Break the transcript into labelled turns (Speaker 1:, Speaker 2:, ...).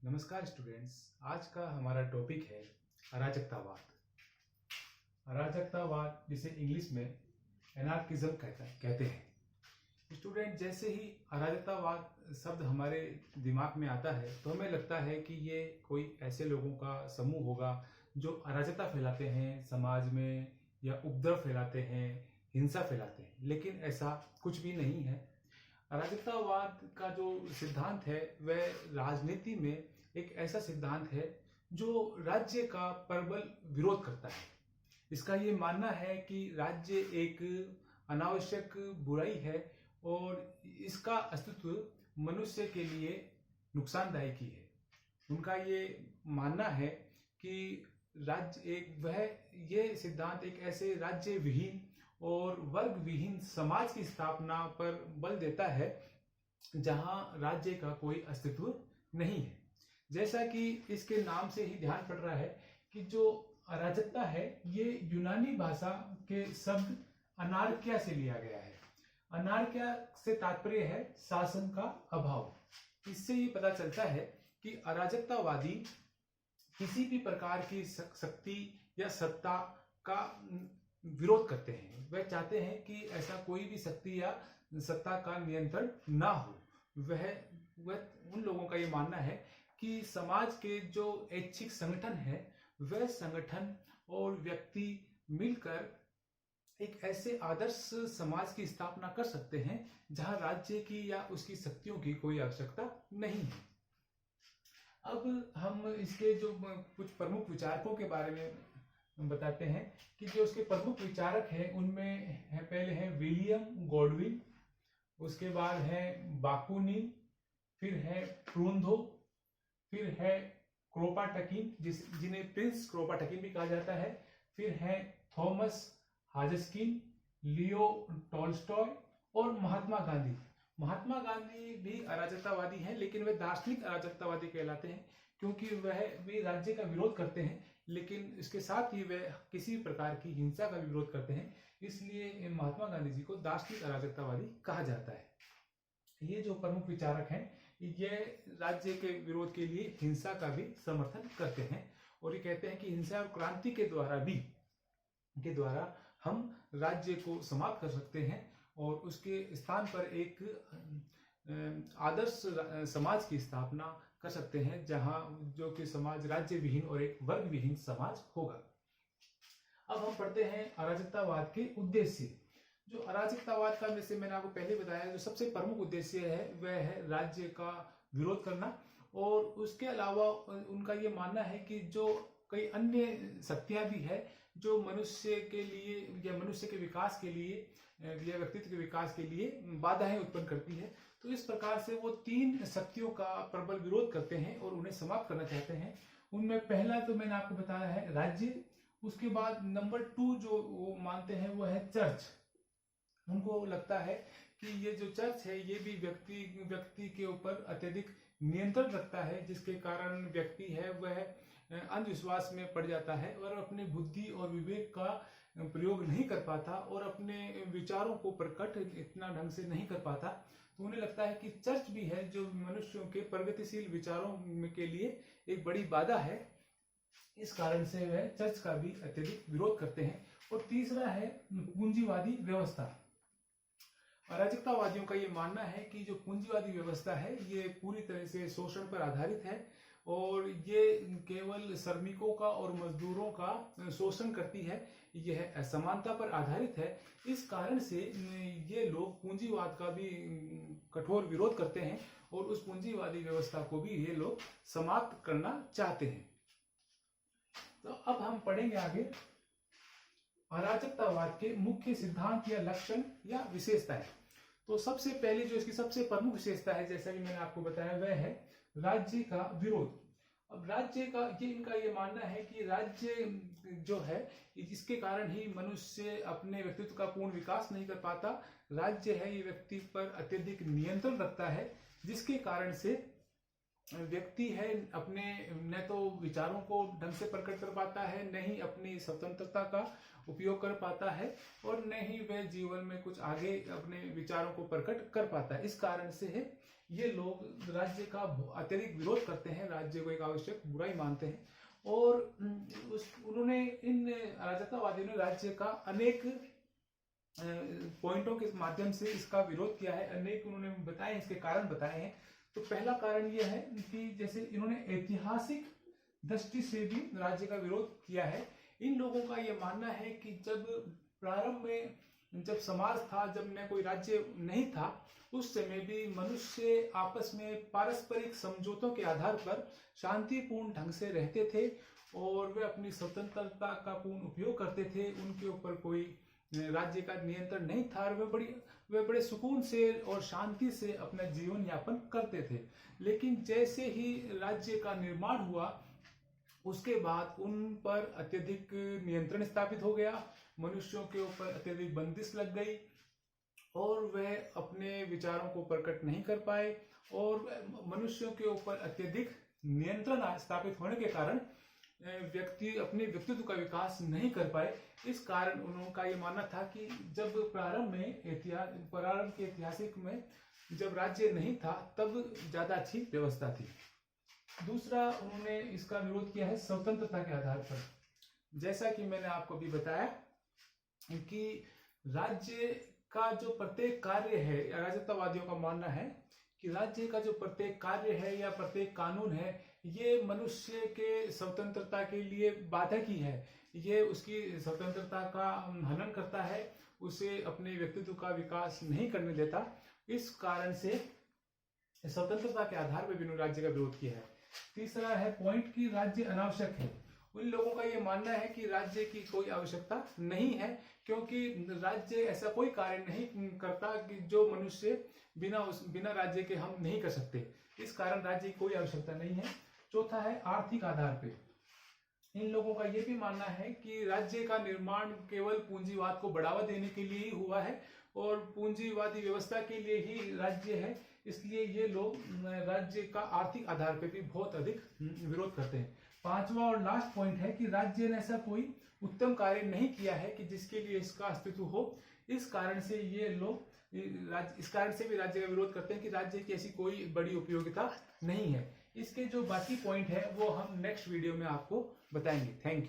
Speaker 1: नमस्कार स्टूडेंट्स। आज का हमारा टॉपिक है अराजकतावाद। अराजकतावाद जिसे इंग्लिश में एनार्किज्म कहते हैं। स्टूडेंट, जैसे ही अराजकतावाद शब्द हमारे दिमाग में आता है तो हमें लगता है कि ये कोई ऐसे लोगों का समूह होगा जो अराजकता फैलाते हैं समाज में, या उपद्रव फैलाते हैं, हिंसा फैलाते हैं। लेकिन ऐसा कुछ भी नहीं है। अराजकतावाद का जो सिद्धांत है वह राजनीति में एक ऐसा सिद्धांत है जो राज्य का प्रबल विरोध करता है। इसका ये मानना है कि राज्य एक अनावश्यक बुराई है और इसका अस्तित्व मनुष्य के लिए नुकसानदायक ही है। उनका ये मानना है कि ये सिद्धांत एक ऐसे राज्य विहीन और वर्ग विहीन समाज की स्थापना पर बल देता है जहां राज्य का कोई अस्तित्व नहीं है। जैसा कि इसके नाम से ही ध्यान पड़ रहा है कि जो अराजकता है ये यूनानी भाषा के शब्द अनार्किया से लिया गया है। अनार्किया से तात्पर्य है शासन का अभाव। इससे ये पता चलता है कि अराजकतावादी किसी भी प्रकार की शक्ति या सत्ता का विरोध करते हैं। वह चाहते हैं कि ऐसा कोई भी शक्ति या सत्ता का नियंत्रण ना हो। वह उन लोगों का ये मानना है कि समाज के जो ऐच्छिक संगठन है वह संगठन और व्यक्ति मिलकर एक ऐसे आदर्श समाज की स्थापना कर सकते हैं जहां राज्य की या उसकी शक्तियों की कोई आवश्यकता नहीं है। अब हम इसके जो कुछ प्रमुख विचारकों के बारे में बताते हैं कि जो उसके प्रमुख विचारक हैं उनमें पहले है विलियम गॉडविन, उसके बाद है बाकुनिन, फिर है प्रूंदो, फिर है क्रोपाटकिन जिन्हें प्रिंस क्रोपाटकिन भी कहा जाता है, फिर है थॉमस हाजस्किन, लियो टॉल्स्टॉय और महात्मा गांधी। महात्मा गांधी भी अराजकतावादी हैं, लेकिन वे दार्शनिक अराजकतावादी कहलाते हैं क्योंकि वह भी राज्य का विरोध करते हैं, लेकिन इसके साथ ही वे किसी प्रकार की हिंसा का विरोध करते हैं। इसलिए महात्मा गांधी जी को दार्शनिक अराजकतावादी कहा जाता है। ये जो प्रमुख विचारक हैं ये राज्य के विरोध के लिए हिंसा का भी समर्थन करते हैं और ये कहते हैं कि हिंसा और क्रांति के द्वारा हम राज्य को समाप्त कर सकते हैं और उसके स्थान पर एक आदर्श समाज की स्थापना कर सकते हैं जहां जो कि समाज राज्य विहीन और एक वर्ग विहीन समाज होगा। अब हम पढ़ते हैं अराजकतावाद के उद्देश्य। जो अराजकतावाद का, जैसे मैंने आपको पहले बताया, जो सबसे प्रमुख उद्देश्य है वह है राज्य का विरोध करना। और उसके अलावा उनका ये मानना है कि जो कई अन्य शक्तियां भी है जो मनुष्य के लिए या मनुष्य के विकास के लिए या व्यक्तित्व के विकास के लिए बाधाएं उत्पन्न करती है। तो इस प्रकार से वो तीन शक्तियों का प्रबल विरोध करते हैं और उन्हें समाप्त करना चाहते हैं। उनमें पहला तो मैंने आपको बताया है राज्य। उसके बाद नंबर 2 जो वो मानते हैं वो है चर्च। उनको लगता है कि ये जो चर्च है ये भी व्यक्ति के ऊपर अत्यधिक नियंत्रण रखता है, जिसके कारण व्यक्ति है वह अंधविश्वास में पड़ जाता है और अपने बुद्धि और विवेक का प्रयोग नहीं कर पाता और अपने विचारों को प्रकट इतना ढंग से नहीं कर पाता। तो उन्हें लगता है कि चर्च भी है जो मनुष्यों के प्रगतिशील विचारों के लिए एक बड़ी बाधा है। इस कारण से वह चर्च का भी अत्यधिक विरोध करते हैं। और तीसरा है पूंजीवादी व्यवस्था। अराजकतावादियों का ये मानना है कि जो पूंजीवादी व्यवस्था है ये पूरी तरह से शोषण पर आधारित है और ये केवल श्रमिकों का और मजदूरों का शोषण करती है। यह असमानता पर आधारित है। इस कारण से ये लोग पूंजीवाद का भी कठोर विरोध करते हैं और उस पूंजीवादी व्यवस्था को भी ये लोग समाप्त करना चाहते हैं। तो अब हम पढ़ेंगे आगे अराजकतावाद के मुख्य सिद्धांत या लक्षण या विशेषताएं। तो सबसे पहले जो इसकी सबसे प्रमुख विशेषता है, जैसा कि मैंने आपको बताया, वह है राज्य का विरोध। अब राज्य का इनका ये मानना है कि राज्य जो है इसके कारण ही मनुष्य अपने व्यक्तित्व का पूर्ण विकास नहीं कर पाता। राज्य है ये व्यक्ति पर अत्यधिक नियंत्रण रखता है, जिसके कारण से व्यक्ति है अपने न तो विचारों को ढंग से प्रकट कर पाता है, न ही अपनी स्वतंत्रता का उपयोग कर पाता है, और न ही वह जीवन में कुछ आगे अपने विचारों को प्रकट कर पाता है। इस कारण से है ये लोग राज्य का अत्यधिक विरोध करते हैं, राज्य को एक आवश्यक बुराई मानते हैं। और उन्होंने इन अराजकतावादियों ने राज्य का अनेक पॉइंटों के माध्यम से इसका विरोध किया है, अनेक उन्होंने बताए, इसके कारण बताए हैं। तो पहला कारण यह है कि जैसे इन्होंने ऐतिहासिक दृष्टि से भी राज्य का विरोध किया है। इन लोगों का यह मानना है कि जब प्रारंभ में जब समाज था, जब न कोई राज्य नहीं था, उस समय भी मनुष्य आपस में पारस्परिक समझौतों के आधार पर शांतिपूर्ण ढंग से रहते थे और वे अपनी स्वतंत्रता का पूर्ण उपयोग करते थे। उनके ऊपर कोई राज्य का नियंत्रण नहीं था और वे बड़े सुकून से और शांति से अपना जीवन यापन करते थे। लेकिन जैसे ही राज्य का निर्माण हुआ, उसके बाद उन पर अत्यधिक नियंत्रण स्थापित हो गया, मनुष्यों के ऊपर अत्यधिक बंदिश लग गई और वह अपने विचारों को प्रकट नहीं कर पाए, और मनुष्यों के ऊपर अत्यधिक नियंत्रण स्थापित होने के कारण व्यक्ति अपने व्यक्तित्व का विकास नहीं कर पाए। इस कारण उनका ये मानना था कि जब प्रारंभ के ऐतिहासिक में जब राज्य नहीं था, तब ज्यादा अच्छी व्यवस्था थी। दूसरा, उन्होंने इसका विरोध किया है स्वतंत्रता के आधार पर। जैसा कि मैंने आपको अभी बताया कि राज्य का जो प्रत्येक कार्य है, अराजकतावादियों का मानना है कि राज्य का जो प्रत्येक कार्य है या प्रत्येक कानून है, ये मनुष्य के स्वतंत्रता के लिए बाधक ही है। ये उसकी स्वतंत्रता का हनन करता है, उसे अपने व्यक्तित्व का विकास नहीं करने देता। इस कारण से स्वतंत्रता के आधार पर भी राज्य का विरोध किया है। तीसरा है पॉइंट कि राज्य अनावश्यक है। उन लोगों का ये मानना है कि राज्य की कोई आवश्यकता नहीं है, क्योंकि राज्य ऐसा कोई कार्य नहीं करता कि जो मनुष्य बिना राज्य के हम नहीं कर सकते। इस कारण राज्य की कोई आवश्यकता नहीं है। चौथा है आर्थिक आधार पे। इन लोगों का यह भी मानना है कि राज्य का निर्माण केवल पूंजीवाद को बढ़ावा देने के लिए ही हुआ है और पूंजीवादी व्यवस्था के लिए ही राज्य है। इसलिए ये लोग राज्य का आर्थिक आधार पे भी बहुत अधिक विरोध करते हैं। पांचवा और लास्ट पॉइंट है कि राज्य ने ऐसा कोई उत्तम कार्य नहीं किया है कि जिसके लिए इसका अस्तित्व हो। इस कारण से ये लोग इस कारण से भी राज्य का विरोध करते हैं कि राज्य की ऐसी कोई बड़ी उपयोगिता नहीं है। इसके जो बाकी पॉइंट है वो हम नेक्स्ट वीडियो में आपको बताएंगे। Thank you.